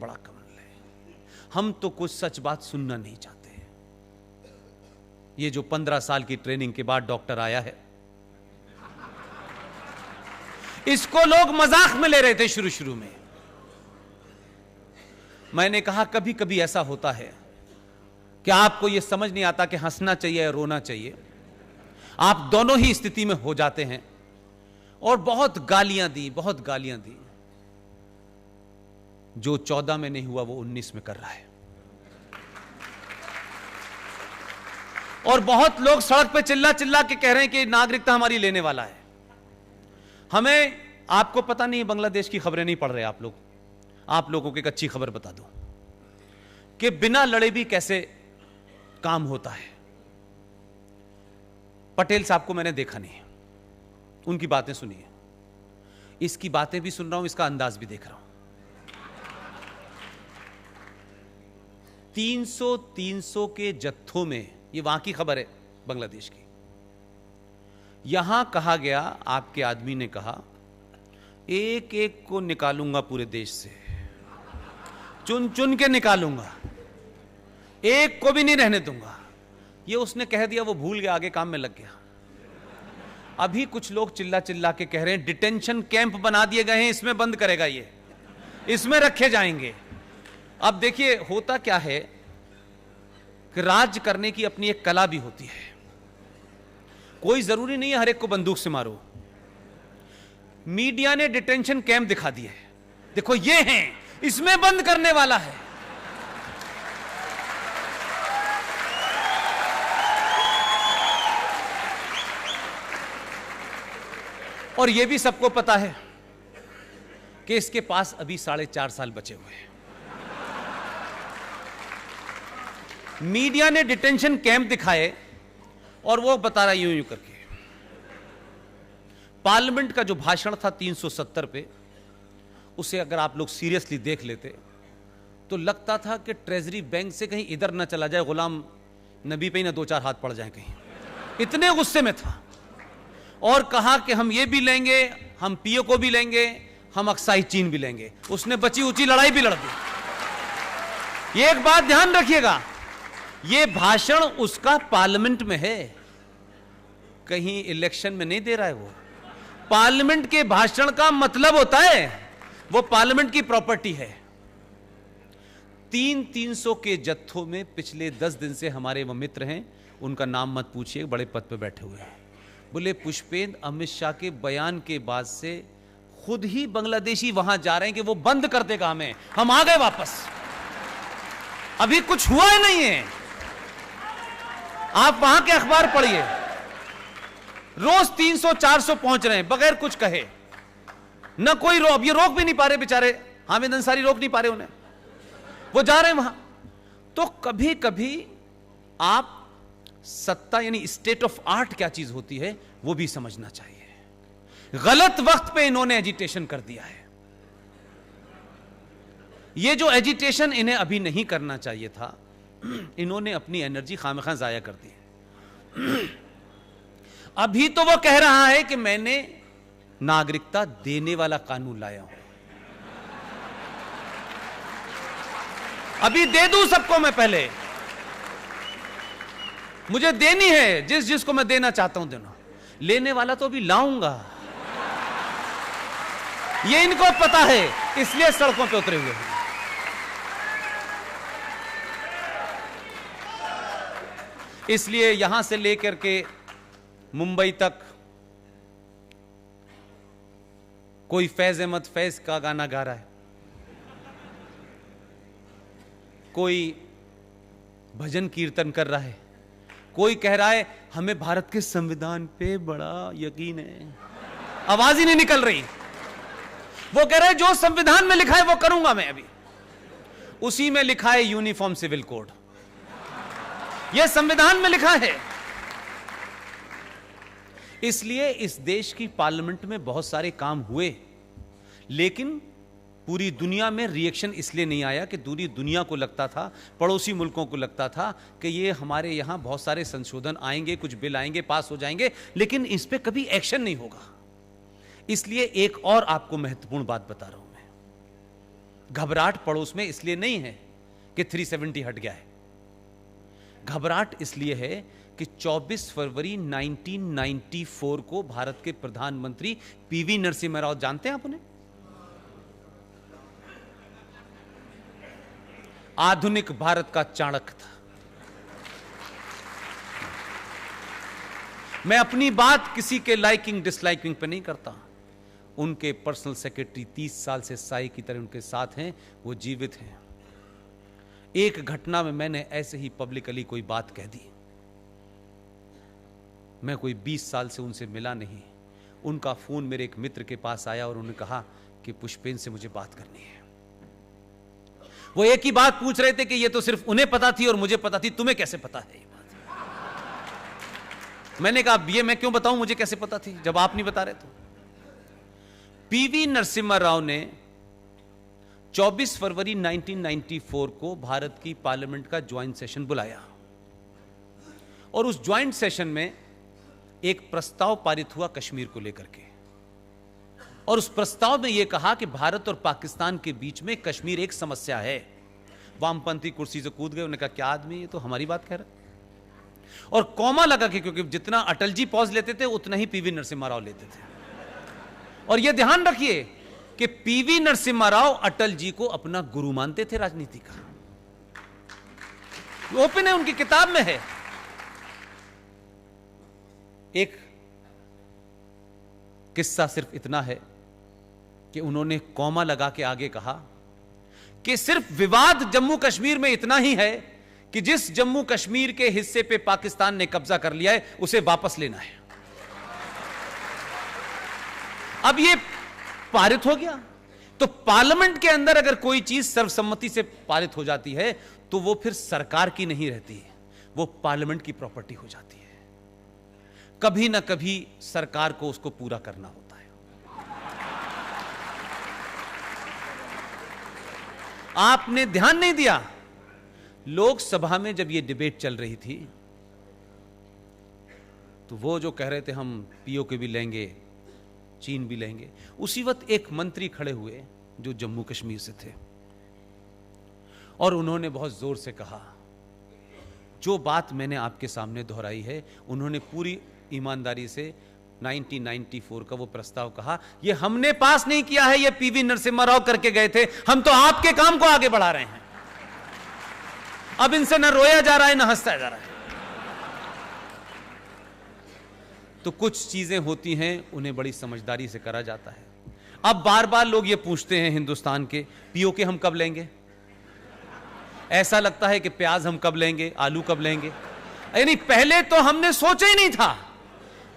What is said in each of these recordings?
बड़ा कमाल है, हम तो कुछ सच बात सुनना नहीं चाहते। ये जो 15 साल की ट्रेनिंग के बाद डॉक्टर आया है, इसको लोग मजाक में ले रहे थे शुरू शुरू में। मैंने कहा कभी कभी ऐसा होता है कि आपको यह समझ नहीं आता कि हंसना चाहिए या रोना चाहिए, आप दोनों ही स्थिति में हो जाते हैं। और बहुत गालियां दी, बहुत गालियां दी। जो 14 में नहीं हुआ वो 19 में कर रहा है। और बहुत लोग सड़क पे चिल्ला चिल्ला के कह रहे हैं कि नागरिकता हमारी लेने वाला है। हमें, आपको पता नहीं, बांग्लादेश की खबरें नहीं पढ़ रहे आप लोग। आप लोगों को एक अच्छी खबर बता दूं कि बिना लड़े भी कैसे काम होता है। पटेल साहब को मैंने देखा नहीं, उनकी बातें सुनी है, इसकी बातें भी सुन रहा हूं, इसका अंदाज भी देख रहा हूं। 300 के जत्थों में, ये वहां की खबर है बांग्लादेश की, यहां कहा गया, आपके आदमी ने कहा, एक एक को निकालूंगा पूरे देश से, चुन चुन के निकालूंगा, एक को भी नहीं रहने दूंगा। ये उसने कह दिया, वो भूल गया, आगे काम में लग गया। अभी कुछ लोग चिल्ला चिल्ला के कह रहे हैं डिटेंशन कैंप बना दिए गए हैं, इसमें बंद करेगा, ये इसमें रखे जाएंगे। अब देखिए होता क्या है कि राज करने की अपनी एक कला भी होती है। कोई जरूरी नहीं है हर एक को बंदूक से मारो। मीडिया ने डिटेंशन कैंप दिखा दिए, देखो ये हैं, इसमें बंद करने वाला है। और यह भी सबको पता है कि इसके पास अभी 4.5 साल बचे हुए हैं। मीडिया ने डिटेंशन कैंप दिखाए और वो बता रहा यूं यूं करके। पार्लियामेंट का जो भाषण था 370 पे, उसे अगर आप लोग सीरियसली देख लेते तो लगता था कि ट्रेजरी बैंक से कहीं इधर ना चला जाए, गुलाम नबी पे ही ना 2-4 हाथ पड़ जाए कहीं, इतने गुस्से में था। और कहा कि हम ये भी लेंगे, हम पीओ को भी लेंगे, हम अक्साई चीन भी लेंगे। उसने बची ऊंची लड़ाई भी लड़ दी। ये एक बात ध्यान रखिएगा, ये भाषण उसका पार्लियामेंट में है, कहीं इलेक्शन में नहीं दे रहा है वो। पार्लियामेंट के भाषण का मतलब होता है वो पार्लियामेंट की प्रॉपर्टी है। 300 के जत्थों में पिछले 10 दिन से हमारे वो मित्र हैं, उनका नाम मत पूछिए, बड़े पद पे बैठे हुए हैं। बोले पुष्पेंद्र, अमित शाह के बयान के बाद से खुद ही बांग्लादेशी वहां जा रहे हैं कि वो बंद कर देगा हमें, हम आ गए वापस, अभी कुछ हुआ ही नहीं है। आप वहां के अखबार पढ़िए, रोज 300-400 पहुंच रहे हैं बगैर कुछ कहे, न कोई रोक, ये रोक भी नहीं पा रहे बेचारे, हामिद अंसारी रोक नहीं पा रहे उन्हें, वो जा रहे हैं वहां। तो कभी कभी आप सत्ता यानी स्टेट ऑफ आर्ट क्या चीज होती है वो भी समझना चाहिए। गलत वक्त पे इन्होंने एजिटेशन कर दिया है। ये जो एजिटेशन इन्हें अभी नहीं करना चाहिए था, इन्होंने अपनी एनर्जी खामखा जाया कर दी। अभी तो वो कह रहा है कि मैंने नागरिकता देने वाला कानून लाया हूं, अभी दे दूं सबको मैं, पहले मुझे देनी है, जिसको मैं देना चाहता हूं देना, लेने वाला तो अभी लाऊंगा। ये इनको पता है, इसलिए सड़कों पे उतरे हुए हैं। इसलिए यहां से लेकर के मुंबई तक कोई फैज अहमद फैज का गाना गा रहा है, कोई भजन कीर्तन कर रहा है, कोई कह रहा है हमें भारत के संविधान पे बड़ा यकीन है, आवाज ही नहीं निकल रही। वो कह रहा है जो संविधान में लिखा है वो करूंगा मैं। अभी उसी में लिखा है यूनिफॉर्म सिविल कोड, यह संविधान में लिखा है। इसलिए इस देश की पार्लियामेंट में बहुत सारे काम हुए, लेकिन पूरी दुनिया में रिएक्शन इसलिए नहीं आया कि पूरी दुनिया को लगता था, पड़ोसी मुल्कों को लगता था कि ये हमारे यहां बहुत सारे संशोधन आएंगे, कुछ बिल आएंगे, पास हो जाएंगे, लेकिन इस पे कभी एक्शन नहीं होगा। इसलिए एक और आपको महत्वपूर्ण बात बता रहा हूं मैं, घबराहट पड़ोस में इसलिए नहीं है कि 370 हट गया है, घबराहट इसलिए है कि 24 फरवरी 1994 को भारत के प्रधानमंत्री पीवी नरसिम्हा राव, जानते हैं आप उन्हें? आधुनिक भारत का चाणक्य था। मैं अपनी बात किसी के लाइकिंग डिसलाइकिंग पे नहीं करता। उनके पर्सनल सेक्रेटरी 30 साल से साई की तरह उनके साथ हैं, वो जीवित हैं। एक घटना में मैंने ऐसे ही पब्लिकली कोई बात कह दी, मैं कोई 20 साल से उनसे मिला नहीं। उनका फोन मेरे एक मित्र के पास आया और उन्होंने कहा कि पुष्पेन से मुझे बात करनी है। वो एक ही बात पूछ रहे थे कि ये तो सिर्फ उन्हें पता थी और मुझे पता थी, तुम्हें कैसे पता है ये बात? मैंने कहा ये मैं क्यों बताऊं, मुझे कैसे पता थी जब आप नहीं बता रहे तो। पीवी नरसिम्हा राव ने 24 फरवरी 1994 को भारत की पार्लियामेंट का ज्वाइंट सेशन बुलाया और उस ज्वाइंट सेशन में एक प्रस्ताव पारित हुआ कश्मीर को लेकर के, और उस प्रस्ताव में यह कहा कि भारत और पाकिस्तान के बीच में कश्मीर एक समस्या है। वामपंथी कुर्सी से कूद गए, उन्होंने कहा क्या आदमी, ये तो हमारी बात कह रहा है। और कॉमा लगा के, क्योंकि जितना अटल जी पॉज लेते थे उतना ही पीवी नरसिम्हा राव लेते थे। और यह ध्यान रखिए कि पीवी नरसिम्हा राव अटल जी को अपना गुरु मानते थे राजनीति का, ओपन है, उनकी किताब में है। एक किस्सा सिर्फ इतना है कि उन्होंने कॉमा लगा के आगे कहा कि सिर्फ विवाद जम्मू कश्मीर में इतना ही है कि जिस जम्मू कश्मीर के हिस्से पे पाकिस्तान ने कब्जा कर लिया है उसे वापस लेना है। अब ये पारित हो गया, तो पार्लियामेंट के अंदर अगर कोई चीज सर्वसम्मति से पारित हो जाती है तो वो फिर सरकार की नहीं रहती है, वो पार्लियामेंट की प्रॉपर्टी हो जाती है। कभी ना कभी सरकार को उसको पूरा करना होता है। आपने ध्यान नहीं दिया, लोकसभा में जब ये डिबेट चल रही थी तो वो जो कह रहे थे हम पीओके भी लेंगे, चीन भी लेंगे, उसी वक्त एक मंत्री खड़े हुए जो जम्मू कश्मीर से थे और उन्होंने बहुत जोर से कहा, जो बात मैंने आपके सामने दोहराई है, उन्होंने पूरी ईमानदारी से 1994 का वो प्रस्ताव कहा, ये हमने पास नहीं किया है, ये पीवी नरसिम्हा राव करके गए थे, हम तो आपके काम को आगे बढ़ा रहे हैं। अब इनसे न रोया जा रहा है न हंसा जा रहा है। तो कुछ चीजें होती हैं, उन्हें बड़ी समझदारी से करा जाता है। अब बार बार लोग ये पूछते हैं हिंदुस्तान के, पीओके हम कब लेंगे? ऐसा लगता है कि प्याज हम कब लेंगे, आलू कब लेंगे, यानी पहले तो हमने सोचा ही नहीं था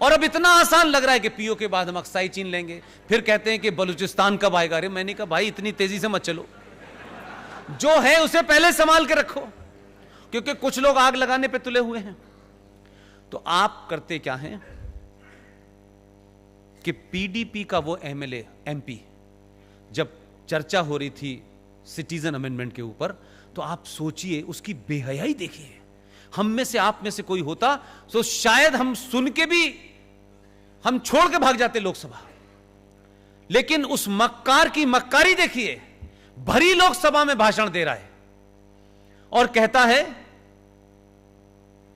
और अब इतना आसान लग रहा है कि पीओ के बाद हम अक्साई चीन लेंगे। फिर कहते हैं कि बलूचिस्तान कब आएगा। अरे मैंने कहा भाई इतनी तेजी से मत चलो, जो है उसे पहले संभाल के रखो, क्योंकि कुछ लोग आग लगाने पे तुले हुए हैं। तो आप करते क्या हैं कि पीडीपी का वो एमएलए एमपी, जब चर्चा हो रही थी सिटीजन अमेंडमेंट के ऊपर, तो आप सोचिए उसकी बेहयाई देखिए। हम में से आप में से कोई होता तो शायद हम सुन के भी हम छोड़ के भाग जाते लोकसभा, लेकिन उस मक्कार की मक्कारी देखिए, भरी लोकसभा में भाषण दे रहा है और कहता है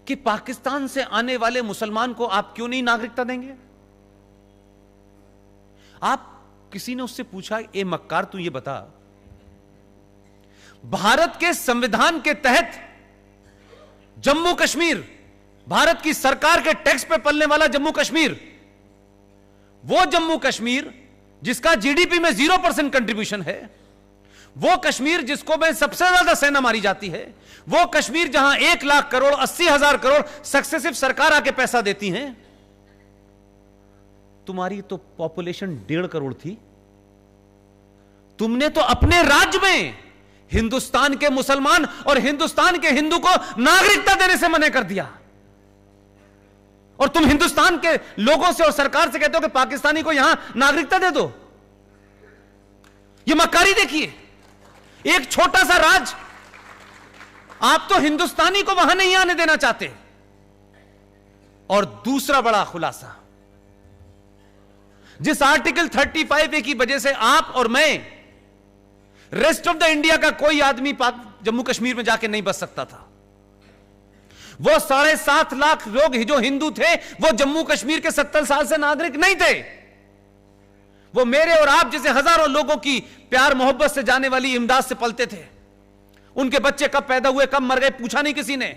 कि पाकिस्तान से आने वाले मुसलमान को आप क्यों नहीं नागरिकता देंगे। आप किसी ने उससे पूछा, ए मक्कार तू ये बता, भारत के संविधान के तहत जम्मू कश्मीर, भारत की सरकार के टैक्स पे पलने वाला जम्मू कश्मीर, वो जम्मू कश्मीर जिसका जीडीपी में 0% कंट्रीब्यूशन है, वो कश्मीर जिसको में सबसे ज्यादा सेना मारी जाती है, वो कश्मीर जहां 1 लाख करोड़ 80,000 करोड़ सक्सेसिव सरकार आके पैसा देती है, तुम्हारी तो पॉपुलेशन 1.5 करोड़ थी, तुमने तो अपने राज्य में हिंदुस्तान के मुसलमान और हिंदुस्तान के हिंदू को नागरिकता देने से मना कर दिया, और तुम हिंदुस्तान के लोगों से और सरकार से कहते हो कि पाकिस्तानी को यहां नागरिकता दे दो। ये मक्कारी देखिए, एक छोटा सा राज्य, आप तो हिंदुस्तानी को वहां नहीं आने देना चाहते। और दूसरा बड़ा खुलासा, जिस आर्टिकल 35A की वजह से आप और मैं रेस्ट ऑफ द इंडिया का कोई आदमी जम्मू कश्मीर में जाके नहीं बच सकता था। वो 7.5 लाख लोग जो हिंदू थे वो जम्मू कश्मीर के 70 साल से नागरिक नहीं थे। वो मेरे और आप जैसे हजारों लोगों की प्यार मोहब्बत से जाने वाली इमदाद से पलते थे। उनके बच्चे कब पैदा हुए, कब मर गए, पूछा नहीं किसी ने।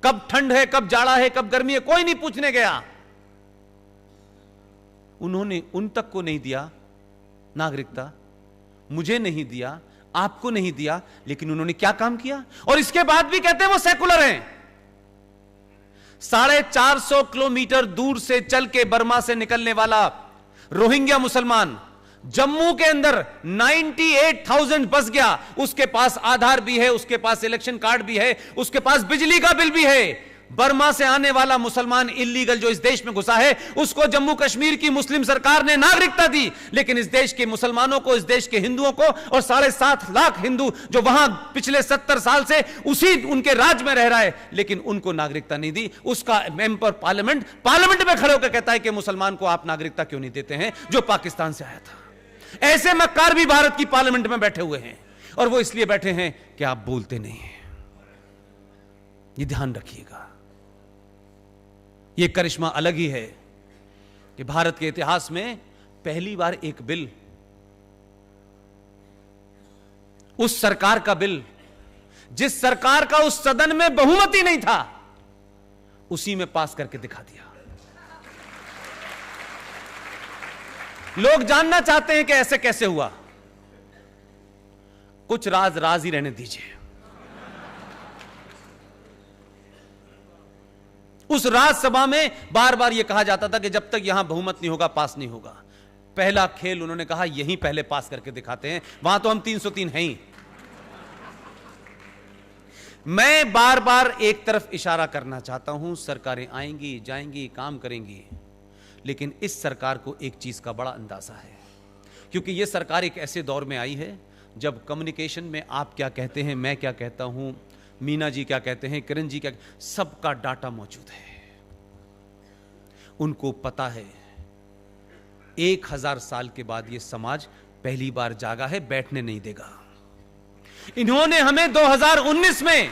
कब ठंड है, कब जाड़ा है, कब गर्मी है, कोई नहीं पूछने गया। उन्होंने उन तक को नहीं दिया नागरिकता, मुझे नहीं दिया, आपको नहीं दिया, लेकिन उन्होंने क्या काम किया। और इसके बाद भी कहते हैं वो सेकुलर हैं। 450 किलोमीटर दूर से चल के बर्मा से निकलने वाला रोहिंग्या मुसलमान जम्मू के अंदर 98,000 बस गया। उसके पास आधार भी है, उसके पास इलेक्शन कार्ड भी है, उसके पास बिजली का बिल भी है। बर्मा से आने वाला मुसलमान इल्लीगल जो इस देश में घुसा है, उसको जम्मू कश्मीर की मुस्लिम सरकार ने नागरिकता दी। लेकिन इस देश के मुसलमानों को, इस देश के हिंदुओं को और 7.5 लाख हिंदू जो वहां पिछले 70 साल से उसी उनके राज में रह रहा है, लेकिन उनको नागरिकता नहीं दी। उसका मेंबर पार्लियामेंट में खड़े होकर कहता है कि मुसलमान को आप नागरिकता क्यों नहीं देते हैं जो पाकिस्तान से आया था। ऐसे मक्कार भी भारत की पार्लियामेंट में बैठे हुए हैं, और वो इसलिए बैठे हैं कि आप बोलते नहीं हैं। ये ध्यान रखिएगा। ये करिश्मा अलग ही है कि भारत के इतिहास में पहली बार एक बिल, उस सरकार का बिल जिस सरकार का उस सदन में बहुमती नहीं था, उसी में पास करके दिखा दिया। लोग जानना चाहते हैं कि ऐसे कैसे हुआ। कुछ राज ही रहने दीजिए। उस राज्यसभा में बार बार यह कहा जाता था कि जब तक यहां बहुमत नहीं होगा पास नहीं होगा। पहला खेल उन्होंने कहा यहीं पहले पास करके दिखाते हैं, वहां तो हम 303 हैं ही। मैं बार बार एक तरफ इशारा करना चाहता हूं, सरकारें आएंगी जाएंगी काम करेंगी, लेकिन इस सरकार को एक चीज का बड़ा अंदाजा है, क्योंकि यह सरकार एक ऐसे दौर में आई है जब कम्युनिकेशन में आप क्या कहते हैं, मैं क्या कहता हूं, मीना जी क्या कहते हैं, किरण जी क्या, सबका डाटा मौजूद है। उनको पता है 1000 साल के बाद यह समाज पहली बार जागा है, बैठने नहीं देगा। इन्होंने हमें 2019 में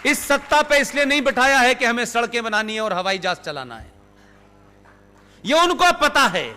इस सत्ता पे इसलिए नहीं बिठाया है कि हमें सड़कें बनानी है और हवाई जहाज चलाना है। यह उनको पता है